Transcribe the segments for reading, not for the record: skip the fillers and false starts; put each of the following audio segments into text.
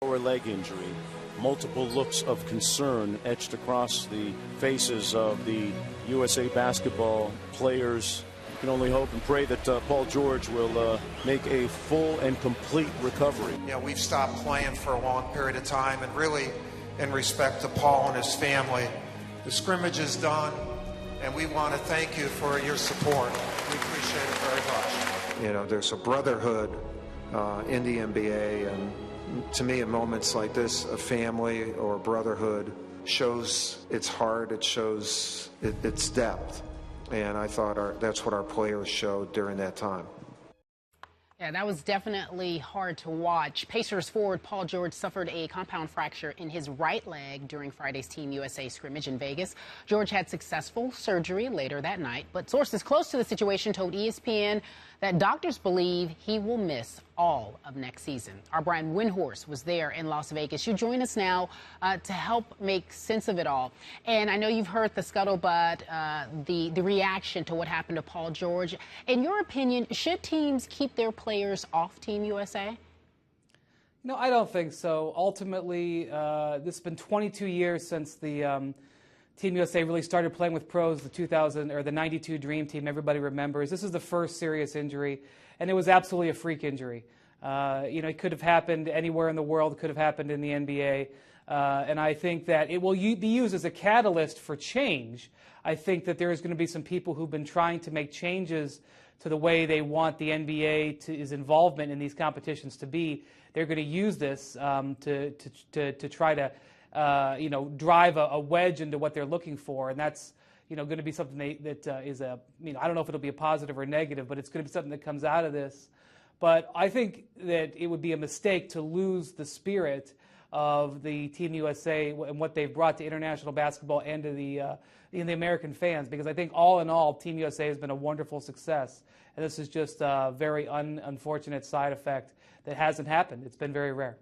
lower leg injury. Multiple looks of concern etched across the faces of the USA basketball players. You can only hope and pray that Paul George will make a full and complete recovery. You know, we've stopped playing for a long period of time, and really, in respect to Paul and his family, the scrimmage is done, and we want to thank you for your support. We appreciate it very much. You know, there's a brotherhood in the NBA, and to me, at moments like this, a family or a brotherhood shows its heart, it shows its depth. And I thought that's what our players showed during that time. Yeah, that was definitely hard to watch. Pacers forward Paul George suffered a compound fracture in his right leg during Friday's Team USA scrimmage in Vegas. George had successful surgery later that night, but sources close to the situation told ESPN that doctors believe he will miss all of next season. Our Brian Windhorst was there in Las Vegas. You join us now to help make sense of it all. And I know you've heard the scuttlebutt, the reaction to what happened to Paul George. In your opinion, should teams keep their players off Team USA? No, I don't think so. Ultimately, this has been 22 years since the Team USA really started playing with pros, the 92 Dream Team, everybody remembers. This is the first serious injury, and it was absolutely a freak injury. It could have happened anywhere in the world, could have happened in the NBA, and I think that it will be used as a catalyst for change. I think that there is going to be some people who've been trying to make changes to the way they want the NBA his involvement in these competitions to be. They're going to use this to try to drive a wedge into what they're looking for, and that's going to be something that is I don't know if it'll be a positive or negative, but it's going to be something that comes out of this. But I think that it would be a mistake to lose the spirit of the Team USA and what they've brought to international basketball and to the American fans, because I think all in all, Team USA has been a wonderful success, and this is just a very unfortunate side effect that hasn't happened. It's been very rare.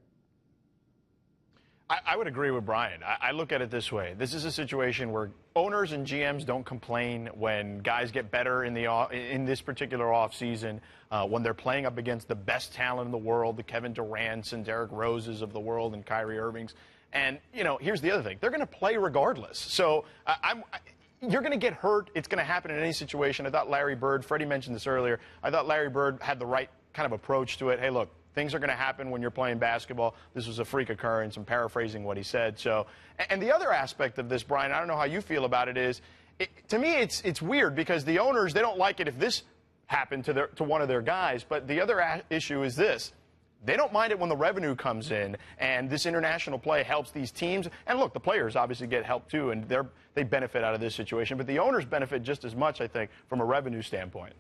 I would agree with Brian. I look at it this way. This is a situation where owners and GMs don't complain when guys get better in this particular offseason, when they're playing up against the best talent in the world, the Kevin Durants and Derrick Roses of the world and Kyrie Irvings. And, here's the other thing. They're going to play regardless. So you're going to get hurt. It's going to happen in any situation. I thought Larry Bird, Freddie mentioned this earlier, I thought Larry Bird had the right kind of approach to it. Hey, look. Things are going to happen when you're playing basketball. This was a freak occurrence. I'm paraphrasing what he said. So, and the other aspect of this, Brian, I don't know how you feel about it, is to me it's weird because the owners, they don't like it if this happened to one of their guys. But the other issue is this. They don't mind it when the revenue comes in and this international play helps these teams. And look, the players obviously get help too, and they benefit out of this situation. But the owners benefit just as much, I think, from a revenue standpoint.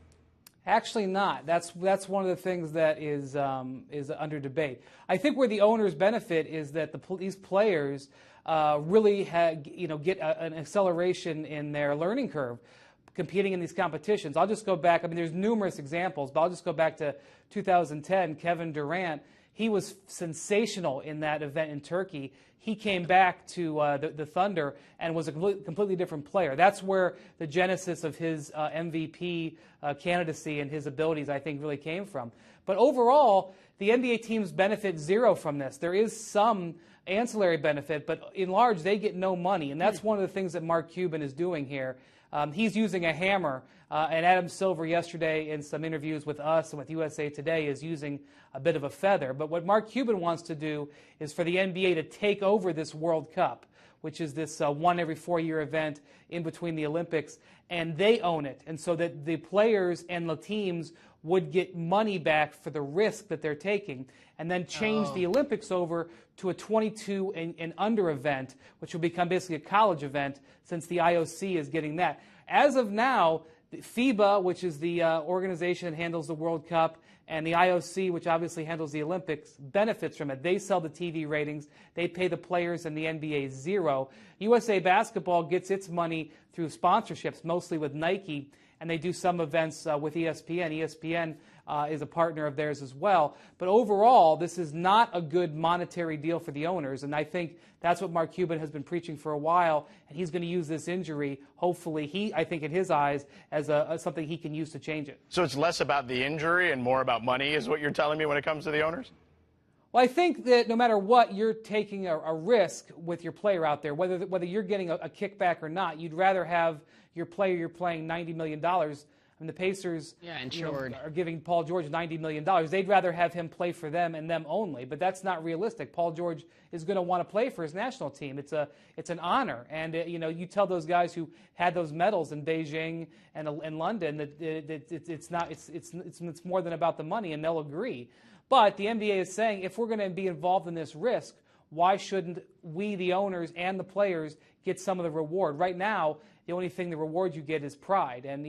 Actually not. That's one of the things that is under debate. I think where the owners benefit is that these players really get an acceleration in their learning curve competing in these competitions. I'll just go back. There's numerous examples, but I'll just go back to 2010. Kevin Durant, he was sensational in that event in Turkey. He came back to the Thunder and was a completely different player. That's where the genesis of his MVP candidacy and his abilities, I think, really came from. But overall, the NBA teams benefit zero from this. There is some ancillary benefit, but in large, they get no money. And that's one of the things that Mark Cuban is doing here. He's using a hammer, and Adam Silver yesterday in some interviews with us and with USA Today is using a bit of a feather. But what Mark Cuban wants to do is for the NBA to take over this World Cup, which is this one every 4-year event in between the Olympics, and they own it. And so that the players and the teams would get money back for the risk that they're taking, and then change the Olympics over to a 22 and under event, which will become basically a college event since the IOC is getting that. As of now, FIBA, which is the organization that handles the World Cup, and the IOC, which obviously handles the Olympics, benefits from it. They sell the TV ratings. They pay the players and the NBA zero. USA Basketball gets its money through sponsorships, mostly with Nike, and they do some events with ESPN. ESPN is a partner of theirs as well. But overall, this is not a good monetary deal for the owners, and I think that's what Mark Cuban has been preaching for a while, and he's going to use this injury, hopefully, I think in his eyes, as something he can use to change it. So it's less about the injury and more about money is what you're telling me when it comes to the owners? Well, I think that no matter what, you're taking a risk with your player out there, whether you're getting a kickback or not. You'd rather have your player you're playing $90 million. I mean, the Pacers are giving Paul George $90 million. They'd rather have him play for them and them only, but that's not realistic. Paul George is going to want to play for his national team. It's an honor, and you tell those guys who had those medals in Beijing and London that it's more than about the money, and they'll agree. But the NBA is saying if we're going to be involved in this risk, why shouldn't we, the owners and the players, get some of the reward? Right now, the only thing the reward you get is pride, and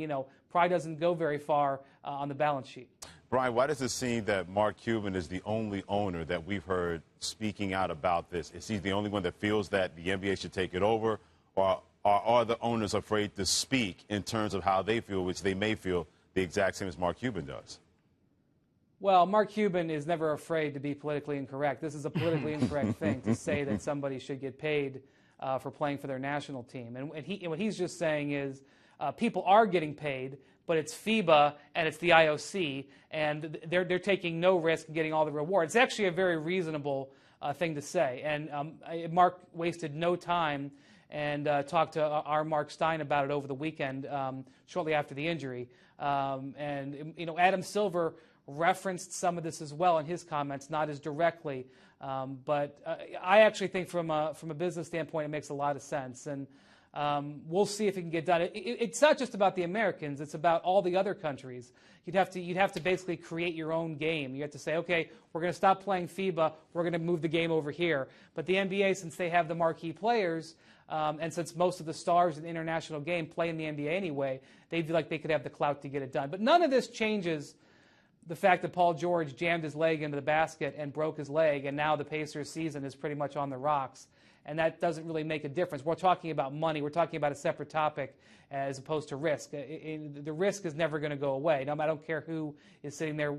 pride doesn't go very far on the balance sheet. Brian, why does it seem that Mark Cuban is the only owner that we've heard speaking out about this? Is he the only one that feels that the NBA should take it over, or are the owners afraid to speak in terms of how they feel, which they may feel the exact same as Mark Cuban does? Well, Mark Cuban is never afraid to be politically incorrect. This is a politically incorrect thing to say that somebody should get paid for playing for their national team. And what he's just saying is people are getting paid, but it's FIBA and it's the IOC, and they're taking no risk in getting all the rewards. It's actually a very reasonable thing to say. And Mark wasted no time and talked to our Mark Stein about it over the weekend, shortly after the injury. Adam Silver referenced some of this as well in his comments, not as directly, but I actually think from a business standpoint it makes a lot of sense, and we'll see if it can get done. It's not just about the Americans; it's about all the other countries. You'd have to basically create your own game. You have to say, okay, we're going to stop playing FIBA, we're going to move the game over here. But the NBA, since they have the marquee players, and since most of the stars in the international game play in the NBA anyway, they feel like they could have the clout to get it done. But none of this changes the fact that Paul George jammed his leg into the basket and broke his leg, and now the Pacers' season is pretty much on the rocks. And that doesn't really make a difference. We're talking about money. We're talking about a separate topic as opposed to risk. The risk is never going to go away. I don't care who is sitting there,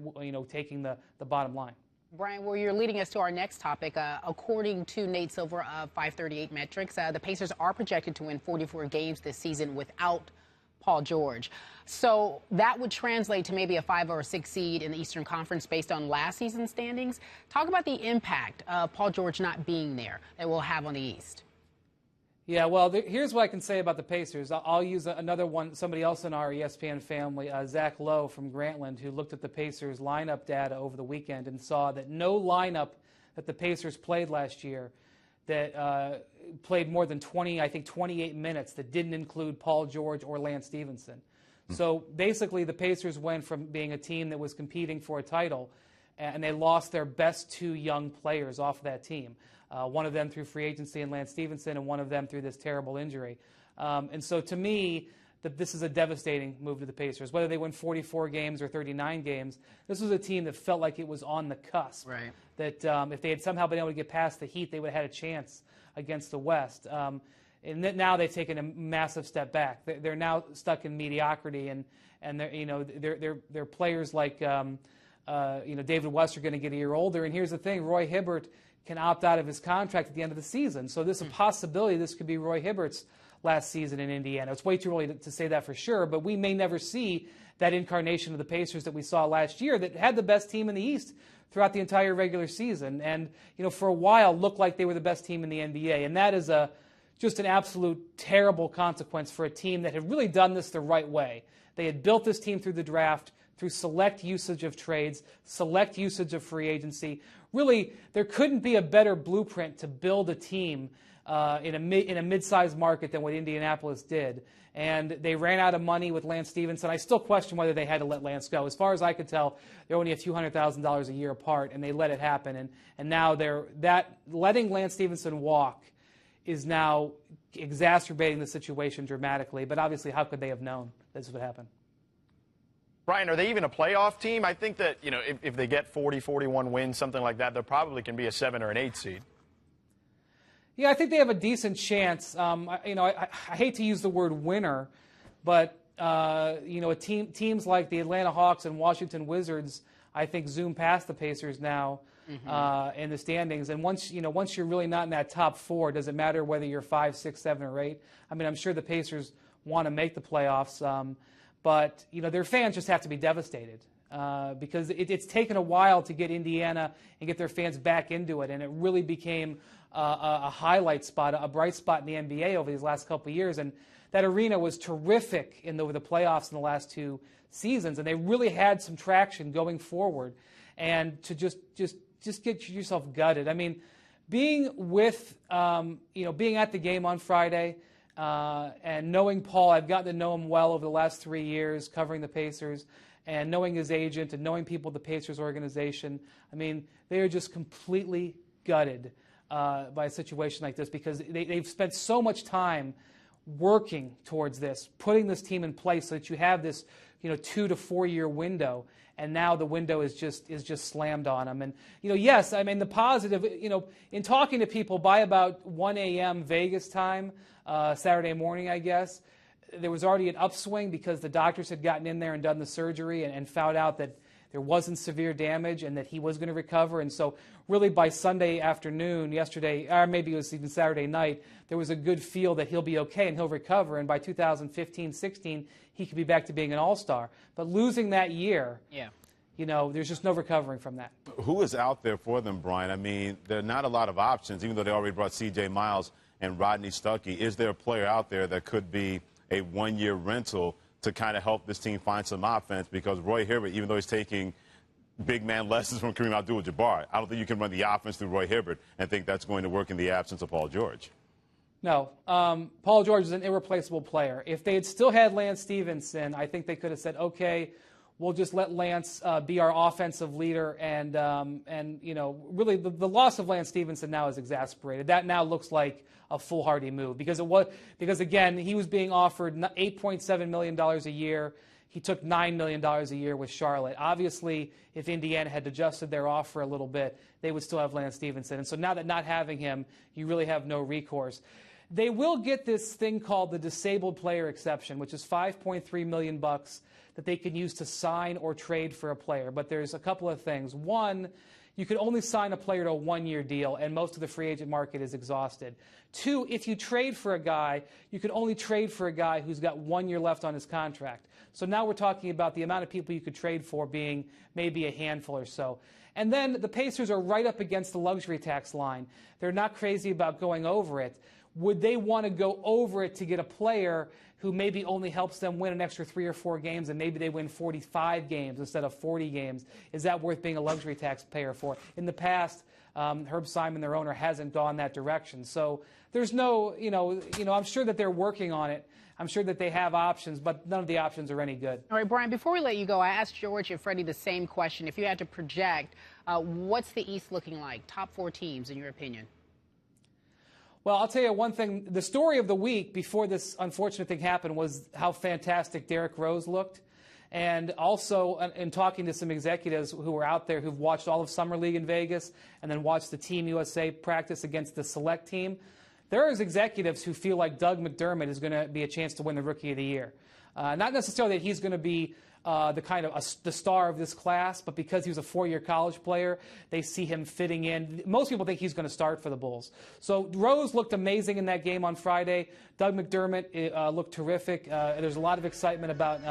taking the bottom line. Brian, well, you're leading us to our next topic. According to Nate Silver of 538 Metrics, the Pacers are projected to win 44 games this season without Paul George. So that would translate to maybe a 5 or 6 seed in the Eastern Conference based on last season's standings. Talk about the impact of Paul George not being there that we'll have on the East. Yeah, well, here's what I can say about the Pacers. I'll use another one, somebody else in our ESPN family, Zach Lowe from Grantland, who looked at the Pacers lineup data over the weekend and saw that no lineup that the Pacers played last year that played more than 28 minutes that didn't include Paul George or Lance Stevenson. So basically the Pacers went from being a team that was competing for a title, and they lost their best 2 young players off of that team. One of them through free agency and Lance Stevenson, and one of them through this terrible injury. And so to me, this is a devastating move to the Pacers. Whether they win 44 games or 39 games, this was a team that felt like it was on the cusp. Right. That if they had somehow been able to get past the Heat, they would have had a chance against the West. And now they've taken a massive step back. They're now stuck in mediocrity, and they're players like David West are going to get a year older. And here's the thing: Roy Hibbert can opt out of his contract at the end of the season. So there's a possibility this could be Roy Hibbert's last season in Indiana. It's way too early to say that for sure, but we may never see that incarnation of the Pacers that we saw last year that had the best team in the East throughout the entire regular season, and for a while looked like they were the best team in the NBA. And that is just an absolute terrible consequence for a team that had really done this the right way. They had built this team through the draft, through select usage of trades, select usage of free agency. Really, there couldn't be a better blueprint to build a team in a mid-sized market than what Indianapolis did. And they ran out of money with Lance Stevenson. I still question whether they had to let Lance go. As far as I could tell, they're only a few $100,000 a year apart, and they let it happen. And now letting Lance Stevenson walk is now exacerbating the situation dramatically. But obviously, how could they have known this would happen? Brian, are they even a playoff team? I think that, if they get 40, 41 wins, something like that, there probably can be a 7 or an 8 seed. Yeah, I think they have a decent chance. I hate to use the word winner, but teams like the Atlanta Hawks and Washington Wizards, I think, zoom past the Pacers now in the standings. And once you're really not in that top 4, does it matter whether you're 5, 6, 7, or 8? I mean, I'm sure the Pacers want to make the playoffs, but their fans just have to be devastated. because it's taken a while to get Indiana and get their fans back into it, and it really became a highlight spot, a bright spot in the NBA over these last couple of years. And that arena was terrific over the playoffs in the last 2 seasons, and they really had some traction going forward. And to just get yourself gutted. I mean, being with, being at the game on Friday and knowing Paul, I've gotten to know him well over the last 3 years covering the Pacers, and knowing his agent and knowing people at the Pacers organization. I mean, they are just completely gutted by a situation like this, because they've spent so much time working towards this, putting this team in place so that you have this 2 to 4 year window, and now the window is just slammed on them. And yes, I mean, the positive, in talking to people by about 1 a.m. Vegas time, Saturday morning, I guess, there was already an upswing because the doctors had gotten in there and done the surgery and found out that there wasn't severe damage and that he was going to recover. And so really by Sunday afternoon, yesterday, or maybe it was even Saturday night, there was a good feel that he'll be okay and he'll recover. And by 2015-16, he could be back to being an all-star. But losing that year, there's just no recovering from that. Who is out there for them, Brian? I mean, there are not a lot of options, even though they already brought C.J. Miles and Rodney Stuckey. Is there a player out there that could be a one-year rental to kind of help this team find some offense? Because Roy Hibbert, even though he's taking big man lessons from Kareem Abdul-Jabbar, I don't think you can run the offense through Roy Hibbert and think that's going to work in the absence of Paul George. No. Paul George is an irreplaceable player. If they had still had Lance Stevenson, I think they could have said, okay, we'll just let Lance be our offensive leader. And really the loss of Lance Stevenson now is exasperated. That now looks like a foolhardy move because again, he was being offered $8.7 million a year. He took $9 million a year with Charlotte. Obviously, if Indiana had adjusted their offer a little bit, they would still have Lance Stevenson. And so now that not having him, you really have no recourse. They will get this thing called the disabled player exception, which is $5.3 million that they can use to sign or trade for a player. But there's a couple of things. One, you could only sign a player to a one-year deal, and most of the free agent market is exhausted. Two, if you trade for a guy, you can only trade for a guy who's got 1 year left on his contract. So now we're talking about the amount of people you could trade for being maybe a handful or so. And then the Pacers are right up against the luxury tax line. They're not crazy about going over it. Would they want to go over it to get a player who maybe only helps them win an extra 3 or 4 games, and maybe they win 45 games instead of 40 games? Is that worth being a luxury taxpayer for? In the past, Herb Simon, their owner, hasn't gone that direction. So there's no, I'm sure that they're working on it. I'm sure that they have options, but none of the options are any good. All right, Brian, before we let you go, I asked George and Freddie the same question. If you had to project, what's the East looking like? Top 4 teams, in your opinion? Well, I'll tell you one thing. The story of the week before this unfortunate thing happened was how fantastic Derrick Rose looked. And also, in talking to some executives who were out there who've watched all of Summer League in Vegas and then watched the Team USA practice against the select team, there is executives who feel like Doug McDermott is going to be a chance to win the Rookie of the Year. Not necessarily that he's going to be the star of this class, but because he was a 4-year college player, they see him fitting in. Most people think he's going to start for the Bulls. So Rose looked amazing in that game on Friday. Doug McDermott looked terrific. There's a lot of excitement about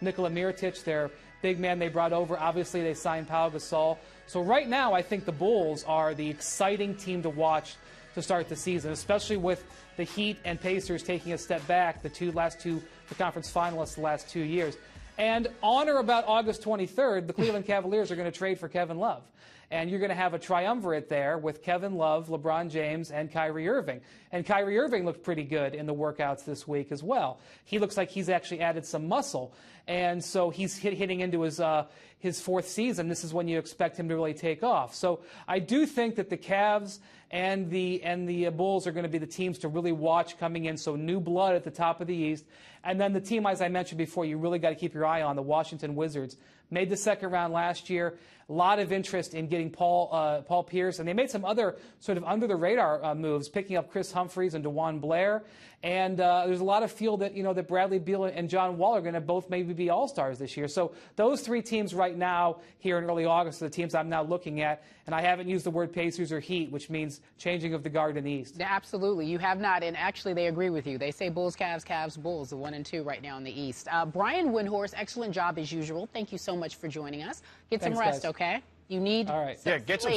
Nikola Mirotic, their big man they brought over. Obviously, they signed Pau Gasol. So right now, I think the Bulls are the exciting team to watch to start the season, especially with the Heat and Pacers taking a step back, the last two conference finalists the last 2 years. And on or about August 23rd, the Cleveland Cavaliers are going to trade for Kevin Love. And you're going to have a triumvirate there with Kevin Love, LeBron James, and Kyrie Irving. And Kyrie Irving looked pretty good in the workouts this week as well. He looks like he's actually added some muscle. And so he's hitting into his 4th season. This is when you expect him to really take off. So I do think that the Cavs and the Bulls are going to be the teams to really watch coming in. So new blood at the top of the East. And then the team, as I mentioned before, you really got to keep your eye on, the Washington Wizards. Made the second round last year. A lot of interest in getting Paul Pierce. And they made some other sort of under-the-radar moves, picking up Chris Humphries and DeJuan Blair. And there's a lot of feel that, that Bradley Beal and John Wall are going to both maybe be all-stars this year. So those 3 teams right now here in early August are the teams I'm now looking at. And I haven't used the word Pacers or Heat, which means changing of the guard in the East. Absolutely. You have not. And actually, they agree with you. They say Bulls, Cavs, Cavs, Bulls, the 1 and 2 right now in the East. Brian Windhorst, excellent job as usual. Thank you so much. so much for joining us. Get Thanks, some rest, guys. okay? You need All right. some Yeah, get some sleep.